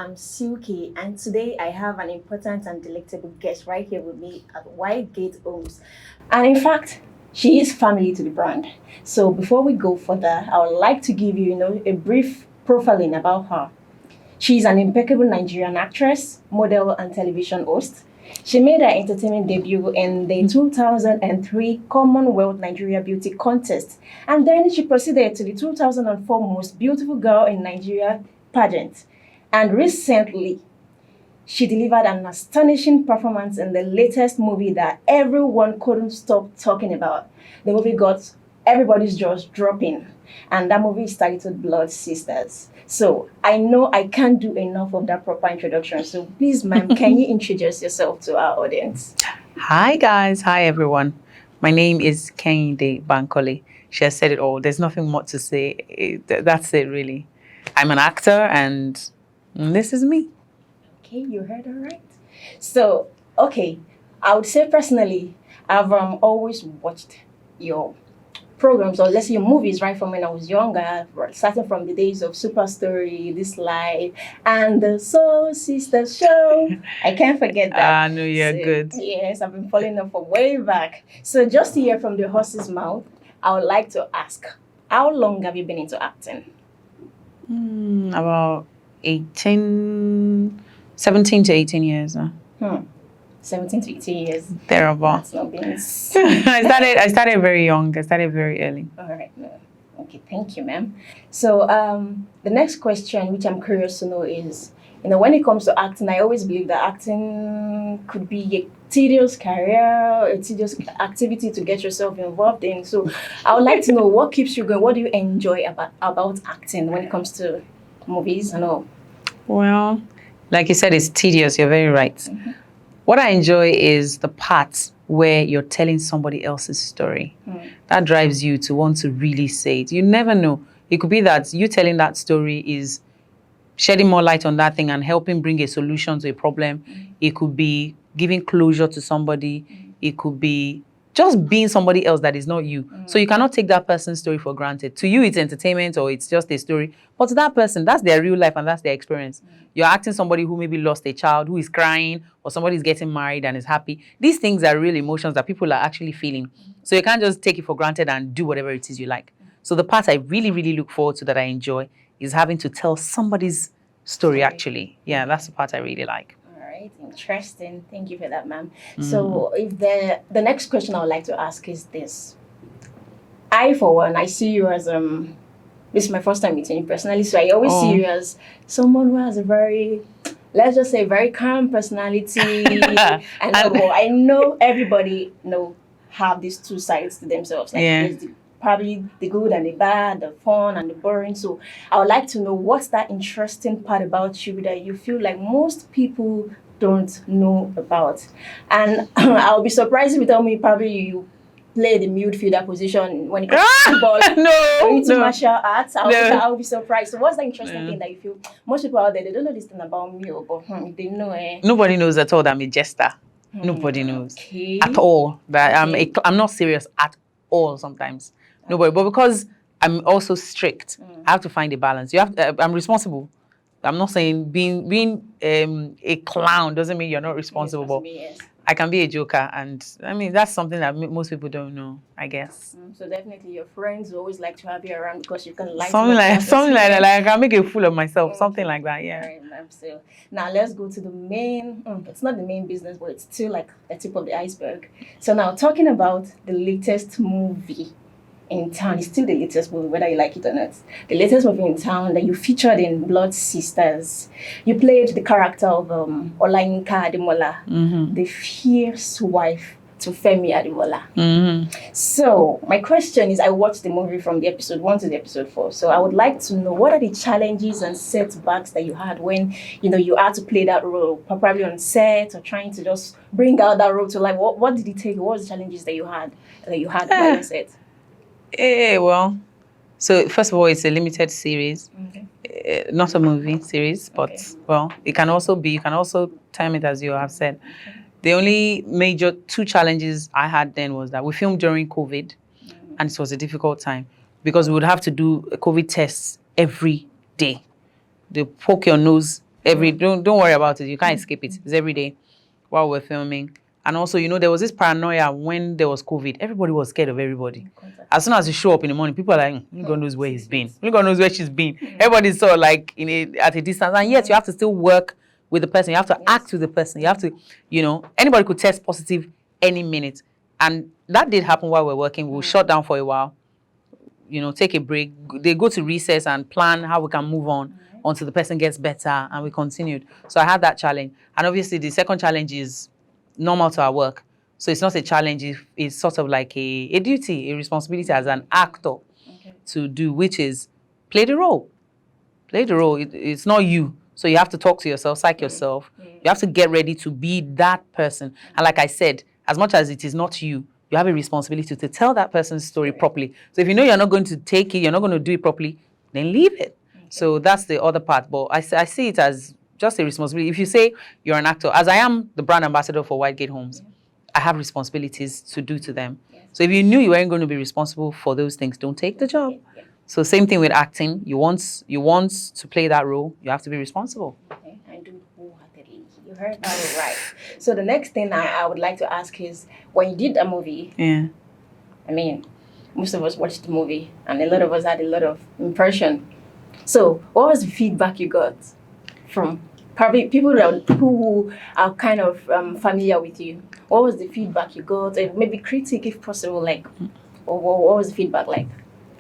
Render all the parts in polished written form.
I'm Silky, and today I have an important and delectable guest right here with me at Whitegate Homes. And in fact, she is family to the brand. So before we go further, I would like to give you, a brief profiling about her. She's an impeccable Nigerian actress, model, and television host. She made her entertainment debut in the 2003 Commonwealth Nigeria Beauty Contest, and then she proceeded to the 2004 Most Beautiful Girl in Nigeria pageant. And recently, she delivered an astonishing performance in the latest movie that everyone couldn't stop talking about. The movie got everybody's jaws dropping, and that movie is titled Blood Sisters. So I know I can't do enough of that proper introduction. So please, ma'am, can you introduce yourself to our audience? Hi guys, hi everyone. My name is Kehinde Bankole. She has said it all. There's nothing more to say. That's it really. I'm an actor and this is me. Okay, you heard her right. So, okay, I would say personally, I've always watched your programs, or let's say your movies, right from when I was younger, starting from the days of Super Story, This Life, and the Soul Sisters Show. I can't forget that. I know you're good. Yes, I've been following up from way back. So just to hear from the horse's mouth, I would like to ask, how long have you been into acting? About 17 to 18 years now. 17 to 18 years. Thereabouts. That's not being... I started very young. I started very early. All right. No. Okay, thank you, ma'am. So the next question, which I'm curious to know is, when it comes to acting, I always believe that acting could be a tedious career, a tedious activity to get yourself involved in. So I would like to know what keeps you going. What do you enjoy about acting when it comes to movies and all? Well, like you said, it's tedious. You're very right. Mm-hmm. What I enjoy is the part where you're telling somebody else's story. That drives you to want to really say it. You never know. It could be that you telling that story is shedding more light on that thing and helping bring a solution to a problem. It could be giving closure to somebody. It could be just being somebody else that is not you. So you cannot take that person's story for granted. To you, it's entertainment or it's just a story. But to that person, that's their real life and that's their experience. You're acting somebody who maybe lost a child, who is crying, or somebody's getting married and is happy. These things are real emotions that people are actually feeling. So you can't just take it for granted and do whatever it is you like. So the part I really, really look forward to that I enjoy is having to tell somebody's story actually. Yeah, that's the part I really like. Interesting. Thank you for that, ma'am. So if the next question I would like to ask is this. I, for one, I see you as this is my first time meeting you personally, so I always see you as someone who has a very, let's just say, very calm personality. And I know everybody have these two sides to themselves. Like there's probably the good and the bad, the fun and the boring. So I would like to know, what's that interesting part about you that you feel like most people don't know about? And I'll be surprised if you tell me probably you play the midfielder position when it comes to football. Into martial arts. I'll be surprised. So what's the interesting thing that you feel most people out there, they don't know this thing about me, but they know Nobody knows at all that I'm a jester. Nobody knows at all that I'm not serious at all sometimes. Nobody, but because I'm also strict, I have to find a balance. I'm responsible. I'm not saying being a clown doesn't mean you're not responsible, but I can be a joker, and I mean that's something that most people don't know, I guess. So definitely, your friends always like to have you around because you can like something like that. Like I can make a fool of myself, something like that. Yeah. All right, ma'am. So now let's go to the main. It's not the main business, but it's still like the tip of the iceberg. So now talking about the latest movie in town. It's still the latest movie, whether you like it or not. The latest movie in town that you featured in Blood Sisters. You played the character of Olayinka Ademola, the fierce wife to Femi Ademola. So my question is, I watched the movie from the episode 1 to the episode 4. So I would like to know, what are the challenges and setbacks that you had when you had to play that role, probably on set or trying to just bring out that role to life? What did it take? What was the challenges that you had on set? Well, so first of all, it's a limited series, not a movie series, but well, you can also time it as you have said. The only major 2 challenges I had then was that we filmed during COVID, and it was a difficult time because we would have to do COVID tests every day. They poke your nose Don't worry about it. You can't escape it. It's every day while we're filming. And also, there was this paranoia when there was COVID. Everybody was scared of everybody. As soon as you show up in the morning, people are like, God knows where he's been. God knows where she's been. Everybody's sort of like at a distance. And yet you have to still work with the person. You have to act with the person. You have to, anybody could test positive any minute. And that did happen while we're working. We'll shut down for a while, take a break. They go to recess and plan how we can move on until the person gets better. And we continued. So I had that challenge. And obviously the second challenge is normal to our work. So it's not a challenge, it's sort of like a duty, a responsibility as an actor to do, which is play the role. Play the role. It's not you. So you have to talk to yourself, psych yourself. You have to get ready to be that person. And like I said, as much as it is not you, you have a responsibility to tell that person's story properly. So if you know you're not going to take it, you're not going to do it properly, then leave it. So that's the other part. But I see it as just a responsibility. If you say you're an actor, as I am the brand ambassador for Whitegate Homes, I have responsibilities to do to them. So if you knew you weren't going to be responsible for those things, don't take the job. So same thing with acting. You want to play that role, you have to be responsible. Okay, I do wholeheartedly. You heard that right. So the next thing I would like to ask is, when you did a movie, I mean, most of us watched the movie, and a lot of us had a lot of impression. So what was the feedback you got from probably people who are kind of familiar with you? What was the feedback you got? And maybe critique if possible, like, or what was the feedback like?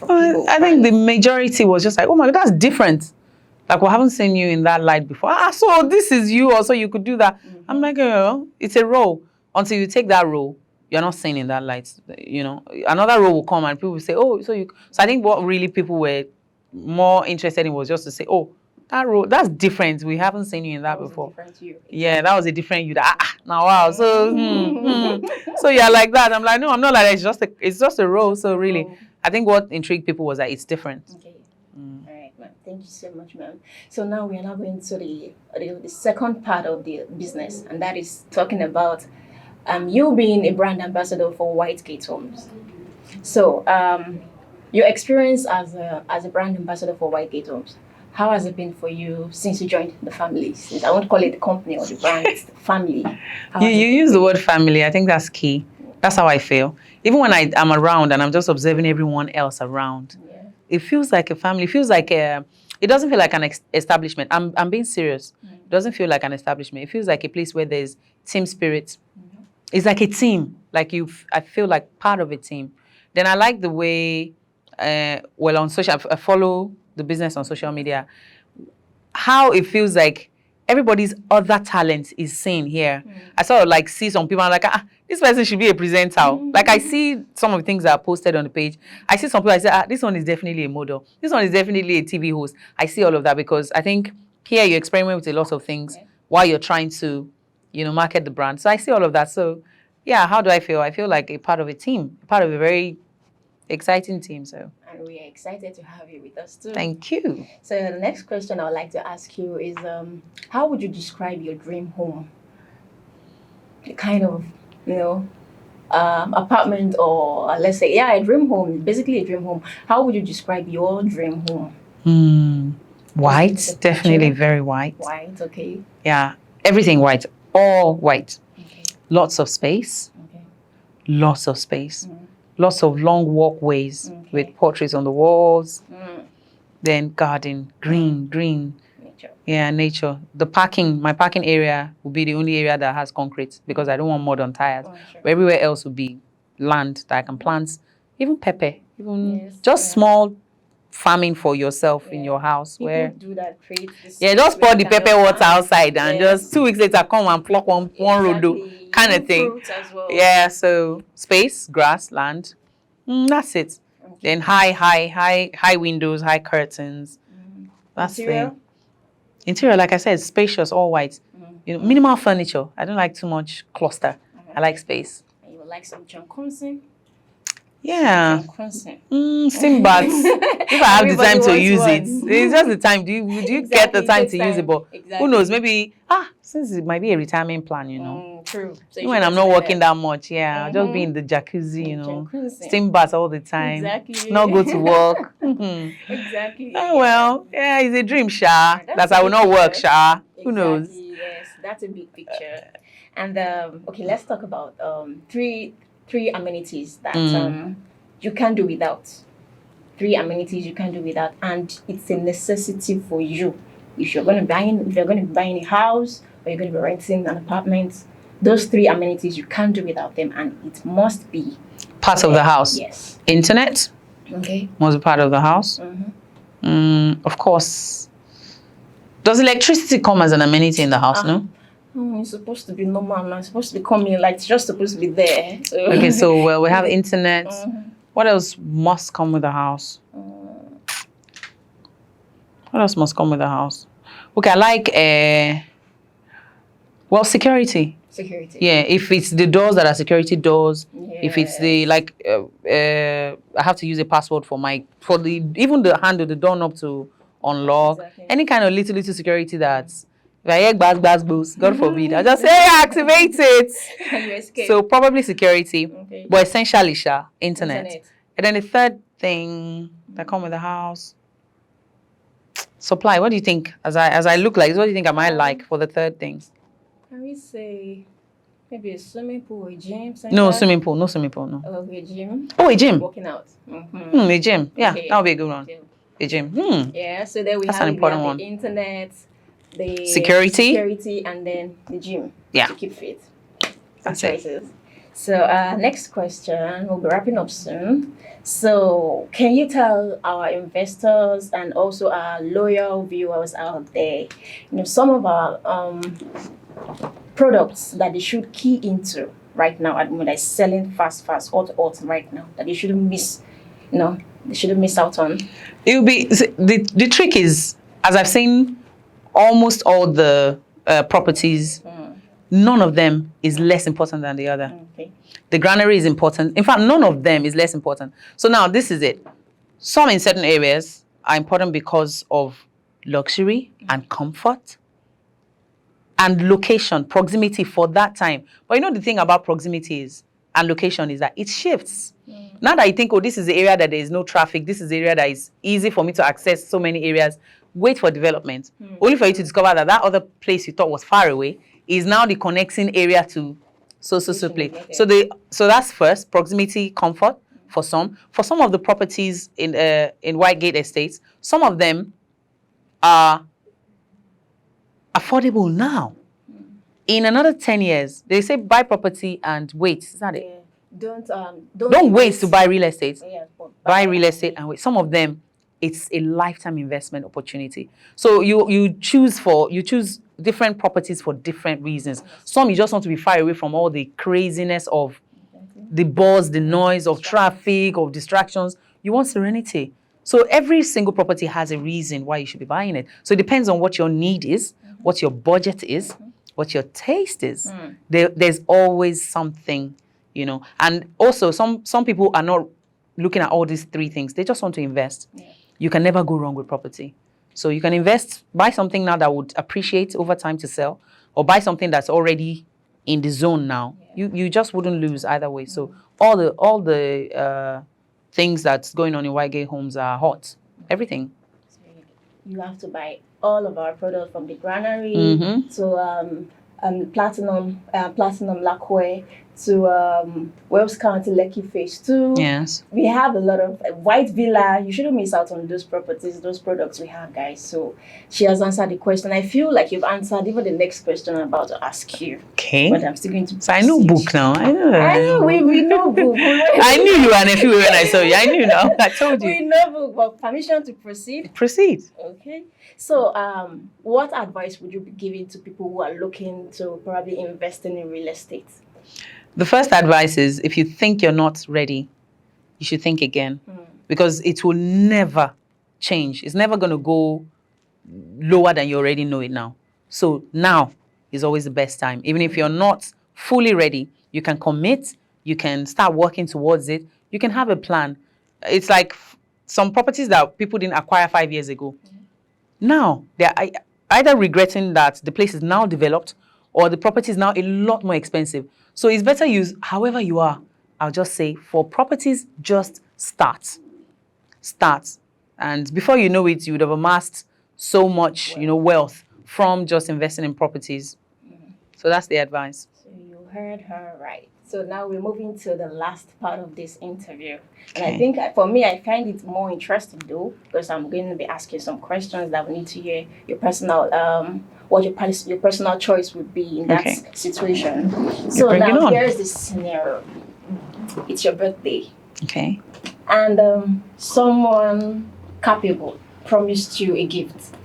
I think the majority was just like, oh my God, that's different. Like, we haven't seen you in that light before. So this is you, also you could do that. I'm like, it's a role. Until you take that role, you're not seen in that light. Another role will come and people will say, oh, so I think what really people were more interested in was just to say, oh, that role, that's different. We haven't seen you in that before. Yeah, that was a different you. Now wow. So so yeah, like that. I'm like, no, I'm not like that. It's just a role. So really, I think what intrigued people was that it's different. Okay. All right, ma'am. Thank you so much, ma'am. So now we are now going to the second part of the business, and that is talking about you being a brand ambassador for Whitegate Homes. So your experience as a brand ambassador for Whitegate Homes, how has it been for you since you joined the family? Since I won't call it the company or the brand, it's the family. You use the word family. I think that's key. That's how I feel. Even when I'm around and I'm just observing everyone else around, it feels like a family. It feels like it doesn't feel like an establishment. I'm being serious. It doesn't feel like an establishment. It feels like a place where there's team spirit. It's like a team. Like I feel like part of a team. Then I like the way, on social, I follow the business on social media, how it feels like everybody's other talent is seen here. I sort of like see some people, I'm like, this person should be a presenter. Like I see some of the things that are posted on the page. I see some people, I say, this one is definitely a model. This one is definitely a TV host. I see all of that because I think here you experiment with a lot of things while you're trying to, market the brand. So I see all of that. So yeah, how do I feel? I feel like a part of a team, part of a very exciting team. So. And we are excited to have you with us too. Thank you. So the next question I would like to ask you is, how would you describe your dream home? The kind of, apartment, or let's say, a dream home, basically a dream home. How would you describe your dream home? White, definitely very white. White, okay. Yeah, everything white, all white. Okay. Lots of space. Okay. Lots of space. Lots of long walkways with portraits on the walls. Then garden, green. Nature. Yeah, nature. My parking area will be the only area that has concrete because I don't want mud on tires. Oh, sure. But everywhere else will be land that I can plant, even pepper, just small farming for yourself in your house. People where do that, create this. Yeah, just pour the pepper water outside and just 2 weeks later come and pluck one rodo kind of thing. Fruits as well. Yeah, so space, grass, land. That's it. Okay. Then high windows, high curtains. That's the interior. Like I said, spacious, all white. Minimal furniture. I don't like too much cluster. I like space. And you would like some John Conson? Yeah. Steam Steam baths. If I have the time to use it, it's just the time. Do you get the time to use it? But who knows? Maybe since it might be a retirement plan, True. So when I'm not working that much, I'll just be in the jacuzzi, steam baths all the time. Exactly. Not go to work. Exactly. Oh well, it's a dream, Sha. That I will not work, Sha. Who knows? Exactly. Yes, that's a big picture. And okay, let's talk about three amenities that you can't do without. Three amenities you can't do without, and it's a necessity for you. If you're if you're going to be buying a house or you're going to be renting an apartment, those three amenities you can't do without them, and it must be Part of the house. Yes. Internet Okay. must be part of the house. Of course. Does electricity come as an amenity in the house? No. Oh, it's supposed to be normal now. It's supposed to be coming like it's just supposed to be there. So. Okay, so well, we have internet. What else must come with the house? What else must come with the house? Okay, I like well, security. Security. Yeah, if it's the doors that are security doors, if it's the like I have to use a password for the even the handle, the doorknob to unlock. Exactly. Any kind of little security that's if I hear baz, God forbid, I just say hey, activate it. And you escape. So probably security, Okay. but essentially, internet. And then the third thing that come with the house, supply. What do you think? As I look like, what do you think I might like for the third thing? Can we say maybe a swimming pool or a gym? No swimming pool. No swimming pool. No. Oh, a gym. Oh, a gym. Working out. A gym. Yeah, Okay. that would be a good one. A gym. Yeah. So then That's an important one. The internet, the security, and then the gym. Yeah. To keep fit. That's it. So next question. We'll be wrapping up soon. So can you tell our investors and also our loyal viewers out there, some of our products that they should key into right now at the moment, that's selling fast, hot right now, that they shouldn't miss, they shouldn't miss out on? It will be the trick is, as I've seen, almost all the properties, none of them is less important than the other. Okay. The granary is important. In fact, none of them is less important. So now this is it. Some in certain areas are important because of luxury and comfort and location, proximity for that time. But the thing about proximity and location is that it shifts. Now that you think, oh, this is the area that there is no traffic, this is the area that is easy for me to access so many areas, wait for development. Only for you to discover that other place you thought was far away is now the connecting area to so place. Okay. So that's first, proximity, comfort for some. For some of the properties in Whitegate Estates, some of them are affordable now. In another 10 years, they say buy property and wait. Is that it? Don't wait to buy real estate. Yeah, buy real estate and wait. Some of them, it's a lifetime investment opportunity. So you choose different properties for different reasons. Some you just want to be far away from all the craziness of the buzz, the noise of traffic, of distractions. You want serenity. So every single property has a reason why you should be buying it. So it depends on what your need is, what your budget is, what your taste is. There's always something, And also some people are not looking at all these three things. They just want to invest. Yeah. You can never go wrong with property. So you can invest, buy something now that would appreciate over time to sell, or buy something that's already in the zone now. Yeah. You just wouldn't lose either way. So all the things that's going on in Whitegate Homes are hot. Everything. You have to buy all of our products from the granary to platinum lacquer to Wells County Lekki Phase 2. Yes. We have a lot of White Villa. You shouldn't miss out on those properties, those products we have, guys. So she has answered the question. I feel like you've answered even the next question I'm about to ask you. Okay. But I'm still going to So I know book now. I know. We know book. I knew you were an FU when I saw you. I knew now. I told you. We know book, but permission to proceed? Proceed. Okay. So what advice would you be giving to people who are looking to probably investing in real estate? The first advice is, if you think you're not ready, you should think again, because it will never change. It's never going to go lower than you already know it now. So now is always the best time. Even if you're not fully ready, you can commit, you can start working towards it, you can have a plan. It's like some properties that people didn't acquire 5 years ago. Now, they're either regretting that the place is now developed or the property is now a lot more expensive. So it's better use however you are. I'll just say for properties, just start. Start. And before you know it, you would have amassed so much, wealth from just investing in properties. So that's the advice. So you heard her right. So now we're moving to the last part of this interview. And I think for me, I find it more interesting though, because I'm going to be asking some questions that we need to hear your personal, what your personal choice would be in that situation. So now here's the scenario. It's your birthday. Okay. And someone capable promised you a gift.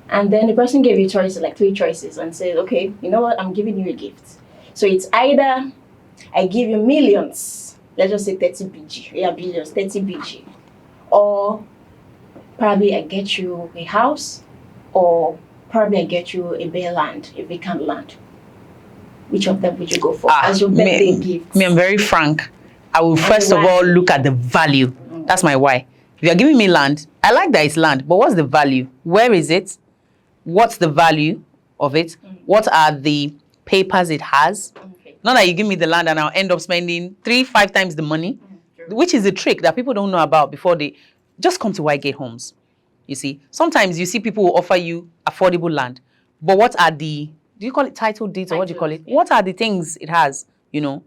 And then the person gave you choices, like 3 choices, and said, okay, you know what, I'm giving you a gift. So it's either I give you millions, let's just say 30 BG, yeah, billions, 30 BG, or probably I get you a house, or probably I get you a bare land, a vacant land. Which of them would you go for as your birthday gift? Me, I'm very frank. I will first of all look at the value. That's my why. If you're giving me land, I like that it's land, but what's the value? Where is it? What's the value of it? What are the papers it has? Not that you give me the land and I'll end up spending 3-5 times the money, which is a trick that people don't know about before they just come to Whitegate Homes. You see, sometimes you see people who offer you affordable land, but what are the, do you call it title deeds or what do you call it? Yeah. What are the things it has, you know?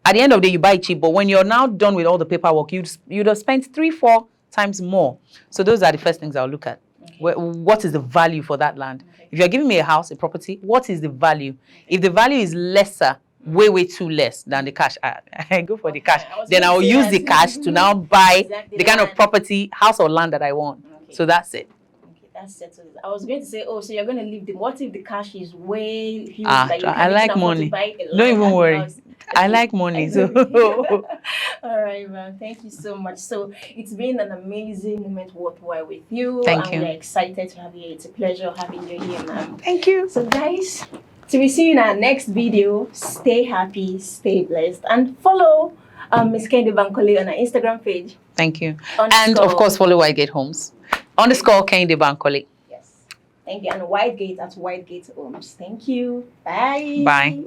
At the end of the day, you buy it cheap, but when you're now done with all the paperwork, you'd have spent 3-4 times more. So those are the first things I'll look at. What is the value for that land? If you're giving me a house, a property, what is the value? If the value is lesser, way too less than the cash, I go for the cash. Then I'll use the cash to now buy the kind of property, house or land that I want. So that's it. That's settled. I was going to say, oh, so you're going to leave them. What if the cash is way huge? I like money. Don't even worry. I like money. So. All right, man. Thank you so much. So it's been an amazing moment worthwhile with you. Thank you. We're excited to have you. It's a pleasure having you here, ma'am. Thank you. So guys, till we see you in our next video, stay happy, stay blessed, and follow Miss Kehinde Bankole on our Instagram page. Thank you. And of course, follow Whitegate Homes. _ Kehinde Bankole. Yes. Thank you. And Whitegate at Whitegate Homes. Thank you. Bye. Bye.